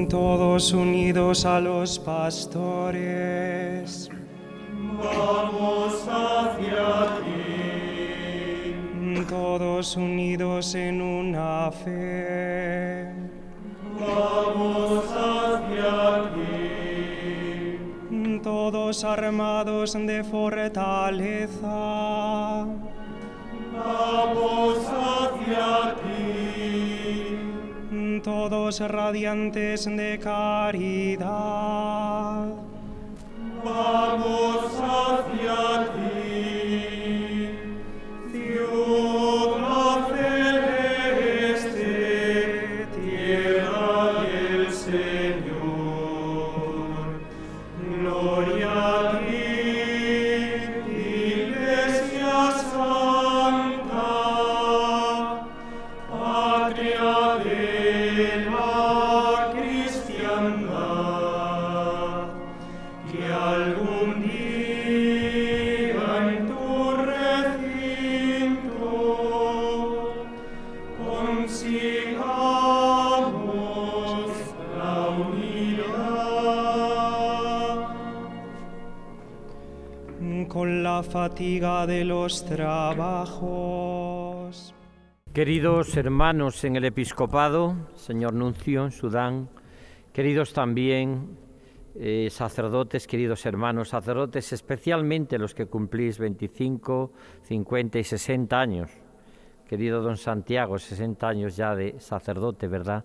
todos unidos a los pastores. Vamos hacia ti. Todos unidos en una fe. Vamos hacia ti. Todos armados de fortaleza. Vamos hacia ti. Todos radiantes de caridad. Vamos hacia ti. Ciudad celeste, tierra del Señor. Gloria a ti, Iglesia Santa, patria de la cristiandad, que algún día en tu recinto consigamos la unidad. Con la fatiga de los trabajos. Queridos hermanos en el episcopado, señor nuncio en Sudán, queridos también sacerdotes, queridos hermanos sacerdotes, especialmente los que cumplís 25, 50 y 60 años. Querido don Santiago, 60 años ya de sacerdote, ¿verdad?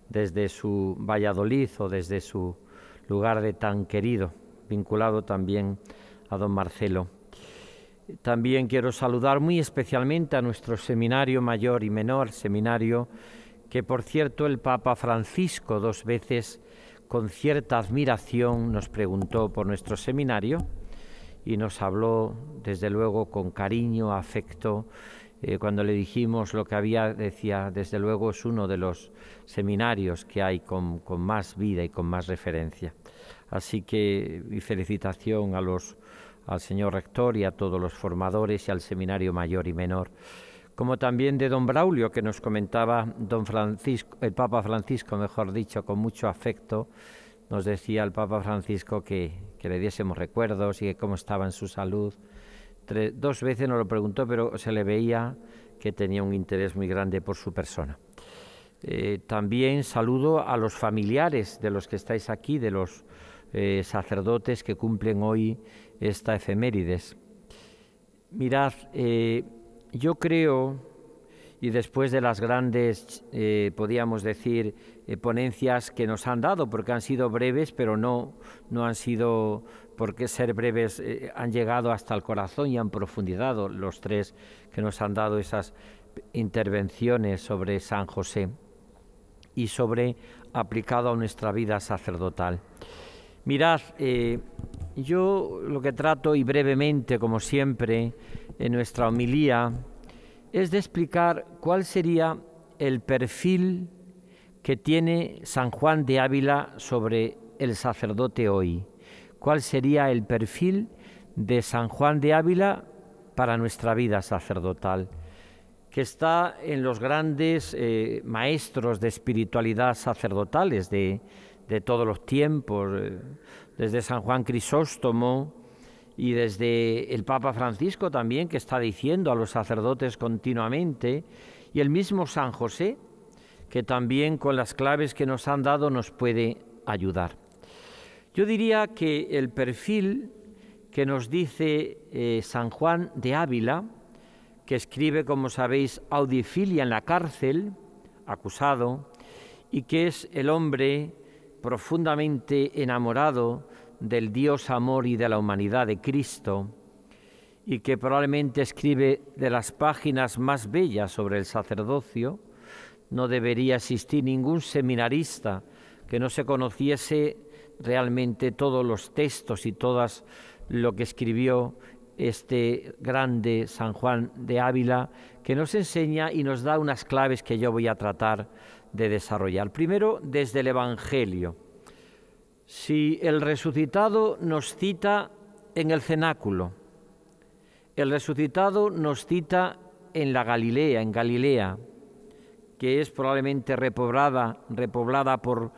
Desde su Valladolid o desde su lugar de tan querido, vinculado también a don Marcelo. También quiero saludar muy especialmente a nuestro seminario mayor y menor, seminario que, por cierto, el Papa Francisco 2 veces con cierta admiración nos preguntó por nuestro seminario y nos habló, desde luego, con cariño, afecto. Cuando le dijimos lo que había, decía, desde luego es uno de los seminarios que hay con más vida y con más referencia. Así que mi felicitación al señor rector y a todos los formadores y al seminario mayor y menor, como también de don Braulio, que nos comentaba don Francisco, el Papa Francisco, mejor dicho, con mucho afecto, nos decía el Papa Francisco que le diésemos recuerdos y que cómo estaba en su salud. 2 veces nos lo preguntó, pero se le veía que tenía un interés muy grande por su persona. También saludo a los familiares de los que estáis aquí, de los sacerdotes que cumplen hoy esta efemérides. Mirad, yo creo, y después de las grandes, podríamos decir, ponencias que nos han dado, porque han sido breves, pero no han sido, porque ser breves, han llegado hasta el corazón y han profundizado los 3 que nos han dado esas intervenciones sobre San José y sobre aplicado a nuestra vida sacerdotal. Mirad, yo lo que trato, y brevemente, como siempre, en nuestra homilía, es de explicar cuál sería el perfil que tiene San Juan de Ávila sobre el sacerdote hoy. ¿Cuál sería el perfil de San Juan de Ávila para nuestra vida sacerdotal? Que está en los grandes maestros de espiritualidad sacerdotales de todos los tiempos, desde San Juan Crisóstomo y desde el Papa Francisco también, que está diciendo a los sacerdotes continuamente, y el mismo San José, que también con las claves que nos han dado nos puede ayudar. Yo diría que el perfil que nos dice San Juan de Ávila, que escribe, como sabéis, Audifilia en la cárcel, acusado, y que es el hombre profundamente enamorado del Dios amor y de la humanidad de Cristo, y que probablemente escribe de las páginas más bellas sobre el sacerdocio. No debería existir ningún seminarista que no se conociese realmente todos los textos y todas lo que escribió este grande San Juan de Ávila, que nos enseña y nos da unas claves que yo voy a tratar de desarrollar. Primero, desde el Evangelio. Si el resucitado nos cita en el cenáculo, el resucitado nos cita en la Galilea, que es probablemente repoblada por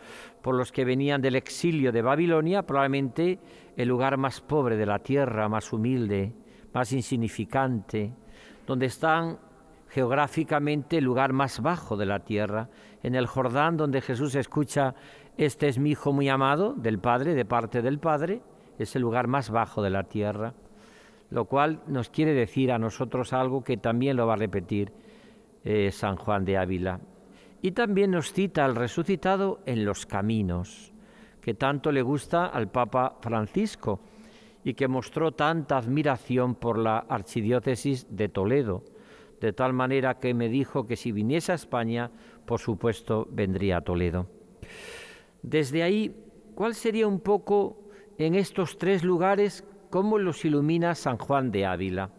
los que venían del exilio de Babilonia, probablemente el lugar más pobre de la tierra, más humilde, más insignificante, donde están geográficamente el lugar más bajo de la tierra, en el Jordán, donde Jesús escucha: este es mi Hijo muy amado, del Padre, de parte del Padre, es el lugar más bajo de la tierra, lo cual nos quiere decir a nosotros algo que también lo va a repetir San Juan de Ávila. Y también nos cita al resucitado en los caminos, que tanto le gusta al Papa Francisco y que mostró tanta admiración por la archidiócesis de Toledo, de tal manera que me dijo que si viniese a España, por supuesto, vendría a Toledo. Desde ahí, ¿cuál sería un poco en estos tres lugares cómo los ilumina San Juan de Ávila?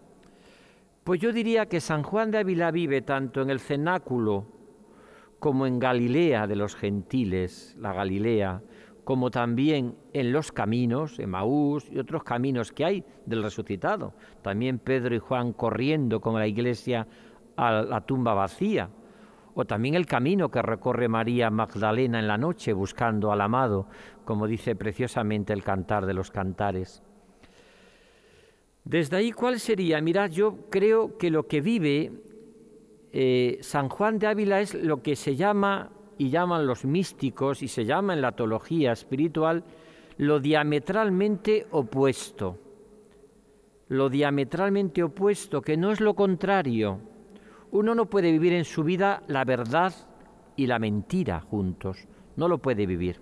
Pues yo diría que San Juan de Ávila vive tanto en el cenáculo como en Galilea de los gentiles, la Galilea, como también en los caminos, Emaús y otros caminos que hay del resucitado. También Pedro y Juan corriendo con la iglesia a la tumba vacía. O también el camino que recorre María Magdalena en la noche buscando al amado, como dice preciosamente el Cantar de los Cantares. Desde ahí, ¿cuál sería? Mirad, yo creo que lo que vive San Juan de Ávila es lo que se llama y llaman los místicos y se llama en la teología espiritual lo diametralmente opuesto. Lo diametralmente opuesto, que no es lo contrario. Uno no puede vivir en su vida la verdad y la mentira juntos, no lo puede vivir.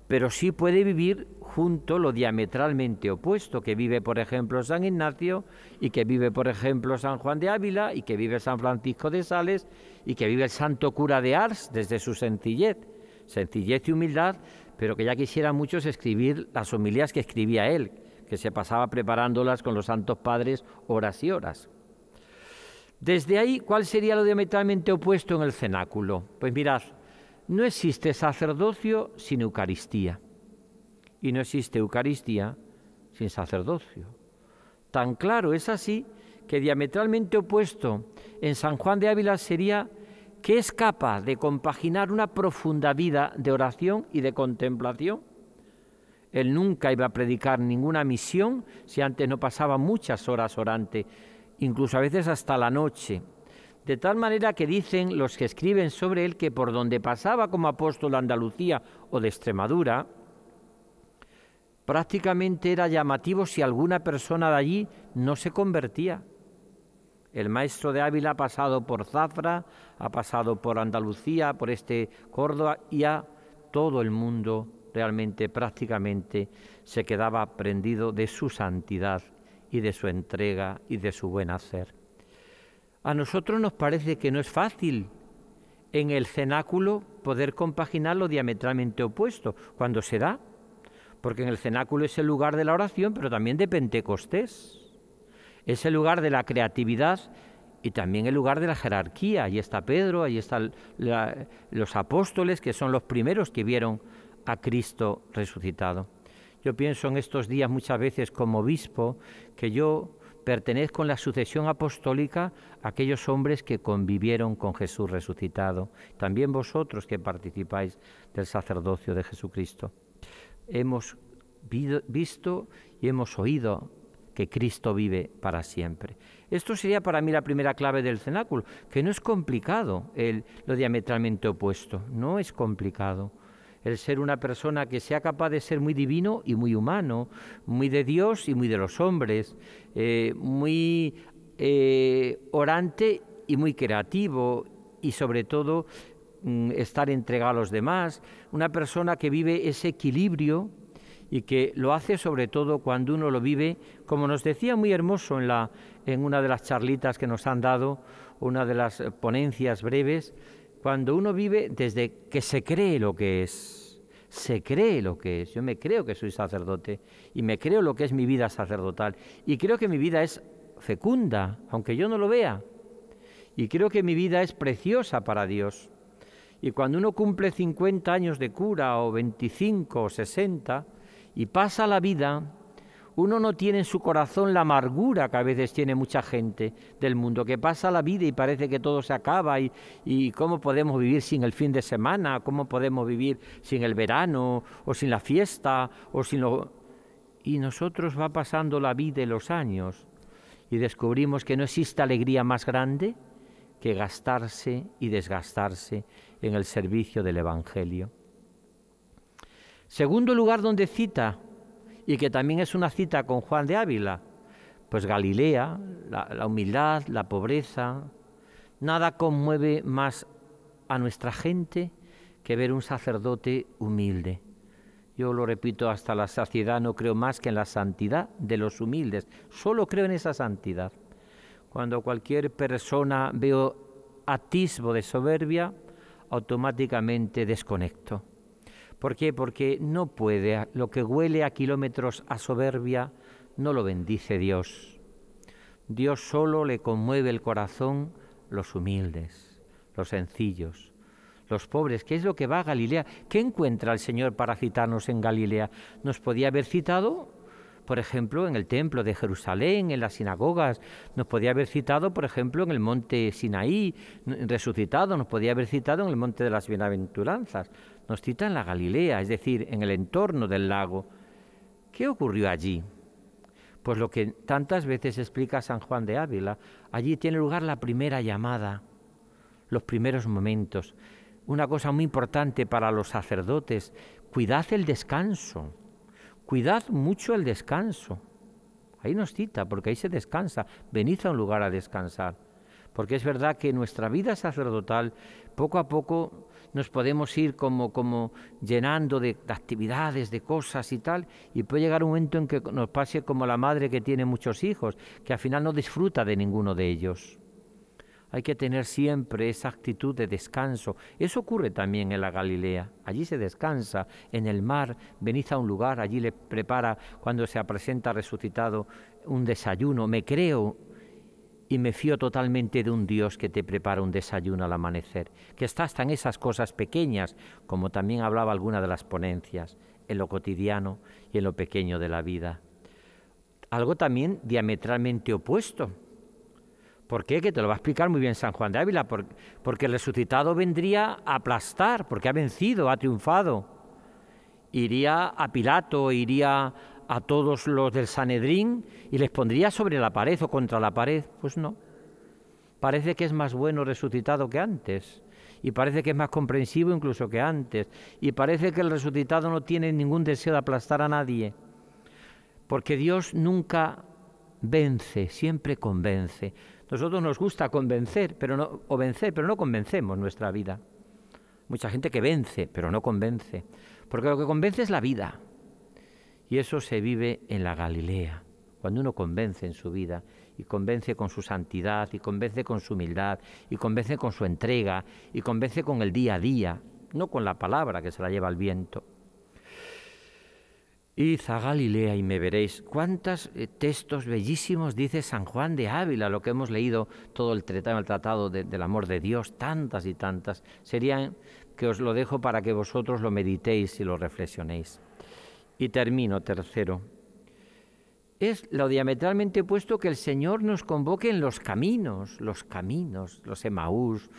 Pero sí puede vivir junto lo diametralmente opuesto, que vive, por ejemplo, San Ignacio, y que vive, por ejemplo, San Juan de Ávila, y que vive San Francisco de Sales, y que vive el santo cura de Ars desde su sencillez y humildad, pero que ya quisieran muchos escribir las homilías que escribía él, que se pasaba preparándolas con los santos padres horas y horas. Desde ahí, ¿cuál sería lo diametralmente opuesto en el cenáculo? Pues mirad, no existe sacerdocio sin Eucaristía y no existe Eucaristía sin sacerdocio. Tan claro es así que diametralmente opuesto en San Juan de Ávila sería que es capaz de compaginar una profunda vida de oración y de contemplación. Él nunca iba a predicar ninguna misión si antes no pasaba muchas horas orante, incluso a veces hasta la noche. De tal manera que dicen los que escriben sobre él que por donde pasaba como apóstol de Andalucía o de Extremadura, prácticamente era llamativo si alguna persona de allí no se convertía. El maestro de Ávila ha pasado por Zafra, ha pasado por Andalucía, por Córdoba, y a todo el mundo realmente prácticamente se quedaba prendido de su santidad y de su entrega y de su buen hacer. A nosotros nos parece que no es fácil en el cenáculo poder compaginar lo diametralmente opuesto, cuando se da, porque en el cenáculo es el lugar de la oración, pero también de Pentecostés, es el lugar de la creatividad y también el lugar de la jerarquía. Ahí está Pedro, ahí están los apóstoles, que son los primeros que vieron a Cristo resucitado. Yo pienso en estos días muchas veces como obispo que yo pertenezco en la sucesión apostólica a aquellos hombres que convivieron con Jesús resucitado. También vosotros que participáis del sacerdocio de Jesucristo. Hemos visto y hemos oído que Cristo vive para siempre. Esto sería para mí la primera clave del cenáculo, que no es complicado lo diametralmente opuesto, no es complicado. El ser una persona que sea capaz de ser muy divino y muy humano, muy de Dios y muy de los hombres, muy orante y muy creativo y sobre todo estar entregado a los demás, una persona que vive ese equilibrio y que lo hace sobre todo cuando uno lo vive, como nos decía muy hermoso en una de las charlitas que nos han dado, una de las ponencias breves, cuando uno vive desde que se cree lo que es, se cree lo que es. Yo me creo que soy sacerdote y me creo lo que es mi vida sacerdotal y creo que mi vida es fecunda, aunque yo no lo vea, y creo que mi vida es preciosa para Dios. Y cuando uno cumple 50 años de cura o 25 o 60 y pasa la vida, Uno no tiene en su corazón la amargura que a veces tiene mucha gente del mundo, que pasa la vida y parece que todo se acaba y cómo podemos vivir sin el fin de semana, cómo podemos vivir sin el verano o sin la fiesta o sin lo... Y nosotros va pasando la vida y los años y descubrimos que no existe alegría más grande que gastarse y desgastarse en el servicio del Evangelio. Segundo lugar donde cita, y que también es una cita con Juan de Ávila, pues Galilea, la humildad, la pobreza. Nada conmueve más a nuestra gente que ver un sacerdote humilde. Yo lo repito hasta la saciedad, no creo más que en la santidad de los humildes, solo creo en esa santidad. Cuando cualquier persona veo atisbo de soberbia, automáticamente desconecto. ¿Por qué? Porque no puede, lo que huele a kilómetros a soberbia, no lo bendice Dios. Dios solo le conmueve el corazón los humildes, los sencillos, los pobres, que es lo que va a Galilea. ¿Qué encuentra el Señor para citarnos en Galilea? Nos podía haber citado, por ejemplo, en el templo de Jerusalén, en las sinagogas, nos podía haber citado, por ejemplo, en el monte Sinaí, resucitado, nos podía haber citado en el monte de las bienaventuranzas. Nos cita en la Galilea, es decir, en el entorno del lago. ¿Qué ocurrió allí? Pues lo que tantas veces explica San Juan de Ávila, allí tiene lugar la primera llamada, los primeros momentos. Una cosa muy importante para los sacerdotes, cuidad el descanso, cuidad mucho el descanso. Ahí nos cita, porque ahí se descansa, venid a un lugar a descansar. Porque es verdad que nuestra vida sacerdotal, poco a poco nos podemos ir como llenando de actividades, de cosas y tal, y puede llegar un momento en que nos pase como la madre que tiene muchos hijos, que al final no disfruta de ninguno de ellos. Hay que tener siempre esa actitud de descanso. Eso ocurre también en la Galilea. Allí se descansa, en el mar, venid a un lugar, allí le prepara, cuando se presenta resucitado, un desayuno. Me creo y me fío totalmente de un Dios que te prepara un desayuno al amanecer, que está hasta en esas cosas pequeñas, como también hablaba alguna de las ponencias, en lo cotidiano y en lo pequeño de la vida. Algo también diametralmente opuesto. ¿Por qué? Que te lo va a explicar muy bien San Juan de Ávila, porque el resucitado vendría a aplastar, porque ha vencido, ha triunfado. Iría a Pilato, iría a todos los del Sanedrín y les pondría sobre la pared o contra la pared. Pues no. Parece que es más bueno resucitado que antes, y parece que es más comprensivo incluso que antes, y parece que el resucitado no tiene ningún deseo de aplastar a nadie, porque Dios nunca vence, siempre convence. Nosotros nos gusta convencer, pero no convencemos nuestra vida. Mucha gente que vence, pero no convence, porque lo que convence es la vida. Y eso se vive en la Galilea, cuando uno convence en su vida, y convence con su santidad, y convence con su humildad, y convence con su entrega, y convence con el día a día, no con la palabra que se la lleva el viento. Id a Galilea y me veréis. ¿Cuántos textos bellísimos dice San Juan de Ávila, lo que hemos leído todo el tratado del amor de Dios, tantas y tantas? Serían que os lo dejo para que vosotros lo meditéis y lo reflexionéis. Y termino, tercero. Es lo diametralmente opuesto que el Señor nos convoque en los caminos, los Emaús,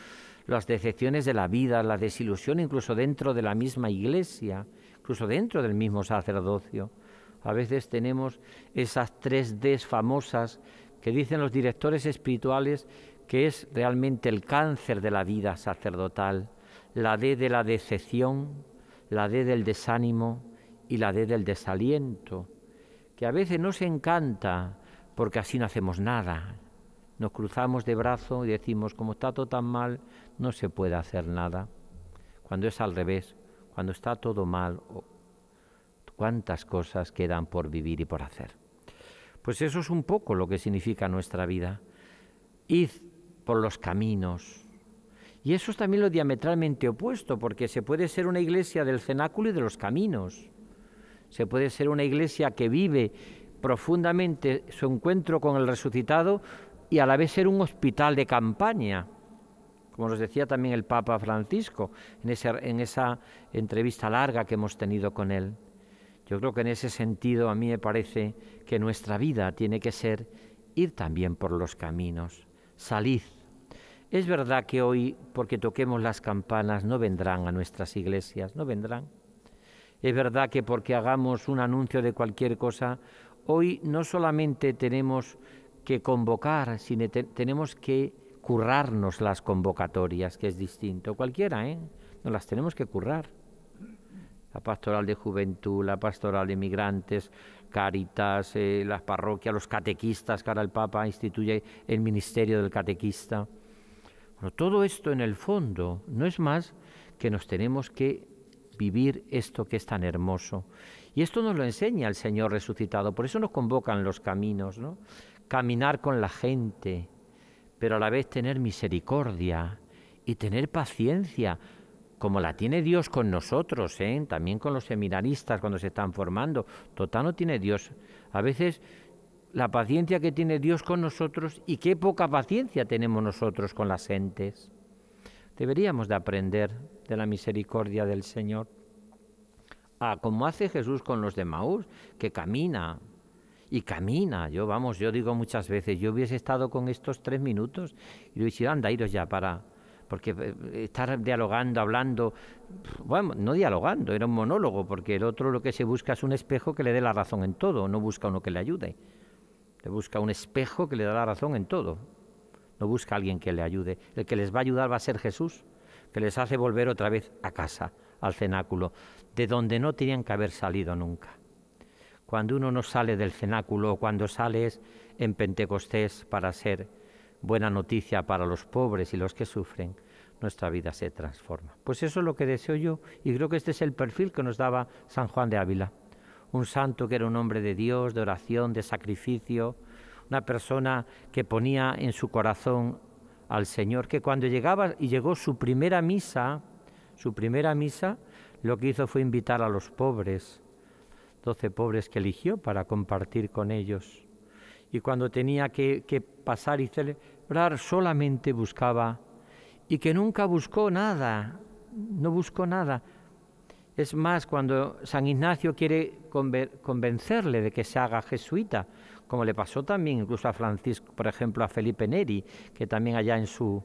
las decepciones de la vida, la desilusión incluso dentro de la misma iglesia, incluso dentro del mismo sacerdocio. A veces tenemos esas 3 Ds famosas que dicen los directores espirituales que es realmente el cáncer de la vida sacerdotal. La D de la decepción, la D del desánimo y la D del desaliento, que a veces nos encanta porque así no hacemos nada. Nos cruzamos de brazo y decimos, como está todo tan mal, no se puede hacer nada. Cuando es al revés, cuando está todo mal, cuántas cosas quedan por vivir y por hacer. Pues eso es un poco lo que significa nuestra vida. Id por los caminos. Y eso es también lo diametralmente opuesto, porque se puede ser una iglesia del cenáculo y de los caminos. Se puede ser una iglesia que vive profundamente su encuentro con el resucitado y a la vez ser un hospital de campaña, como nos decía también el Papa Francisco en esa entrevista larga que hemos tenido con él. Yo creo que en ese sentido a mí me parece que nuestra vida tiene que ser ir también por los caminos, salid. Es verdad que hoy, porque toquemos las campanas, no vendrán a nuestras iglesias, no vendrán. Es verdad que porque hagamos un anuncio de cualquier cosa, hoy no solamente tenemos que convocar, sino tenemos que currarnos las convocatorias, que es distinto. Cualquiera, nos las tenemos que currar. La pastoral de juventud, la pastoral de migrantes, Cáritas, las parroquias, los catequistas, que ahora el Papa instituye el ministerio del catequista. Bueno, todo esto en el fondo no es más que nos tenemos que vivir esto que es tan hermoso. Y esto nos lo enseña el Señor resucitado, por eso nos convocan los caminos, ¿no? Caminar con la gente, pero a la vez tener misericordia y tener paciencia, como la tiene Dios con nosotros, también con los seminaristas cuando se están formando. Total no tiene Dios. A veces la paciencia que tiene Dios con nosotros y qué poca paciencia tenemos nosotros con las gentes. Deberíamos de aprender de la misericordia del Señor. Como hace Jesús con los de Maús, que camina y camina. Yo digo muchas veces, yo hubiese estado con estos 3 minutos y le hubiese dicho, anda, iros ya porque estar dialogando, hablando, bueno, no dialogando, era un monólogo, porque el otro lo que se busca es un espejo que le dé la razón en todo, no busca uno que le ayude. Le busca un espejo que le da la razón en todo, no busca a alguien que le ayude. El que les va a ayudar va a ser Jesús, que les hace volver otra vez a casa, al cenáculo, de donde no tenían que haber salido nunca. Cuando uno no sale del cenáculo, cuando sales en Pentecostés para ser buena noticia para los pobres y los que sufren, nuestra vida se transforma. Pues eso es lo que deseo yo, y creo que este es el perfil que nos daba San Juan de Ávila. Un santo que era un hombre de Dios, de oración, de sacrificio, una persona que ponía en su corazón al Señor, que cuando llegó su primera misa, lo que hizo fue invitar a los pobres, 12 pobres que eligió para compartir con ellos. Y cuando tenía que pasar y celebrar, solamente buscaba, y que nunca buscó nada, no buscó nada. Es más, cuando San Ignacio quiere convencerle de que se haga jesuita, como le pasó también incluso a Francisco, por ejemplo, a Felipe Neri, que también allá en su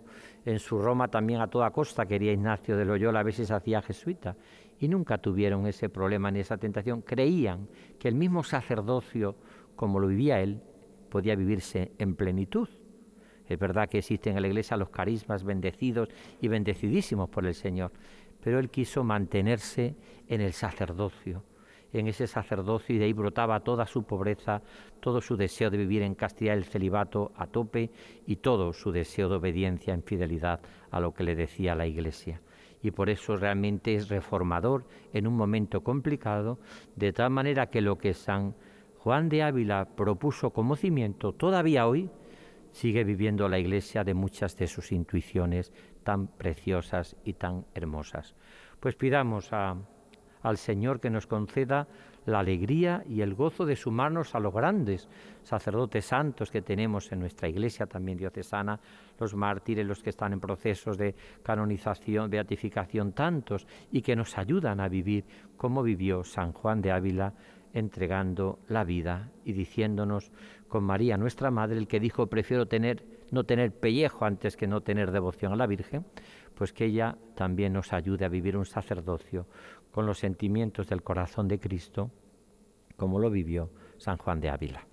Roma también a toda costa quería Ignacio de Loyola a ver si se hacía jesuita, y nunca tuvieron ese problema ni esa tentación. Creían que el mismo sacerdocio, como lo vivía él, podía vivirse en plenitud. Es verdad que existen en la Iglesia los carismas bendecidos y bendecidísimos por el Señor, pero él quiso mantenerse en el sacerdocio, en ese sacerdocio, y de ahí brotaba toda su pobreza, todo su deseo de vivir en castidad, el celibato a tope, y todo su deseo de obediencia en fidelidad a lo que le decía la Iglesia. Y por eso realmente es reformador en un momento complicado, de tal manera que lo que San Juan de Ávila propuso como cimiento, todavía hoy sigue viviendo la Iglesia de muchas de sus intuiciones tan preciosas y tan hermosas. Pues pidamos al Señor que nos conceda la alegría y el gozo de sumarnos a los grandes sacerdotes santos que tenemos en nuestra Iglesia también diocesana, los mártires, los que están en procesos de canonización, beatificación, tantos, y que nos ayudan a vivir como vivió San Juan de Ávila, entregando la vida y diciéndonos con María nuestra Madre, el que dijo prefiero no tener pellejo antes que no tener devoción a la Virgen, pues que ella también nos ayude a vivir un sacerdocio con los sentimientos del corazón de Cristo, como lo vivió San Juan de Ávila.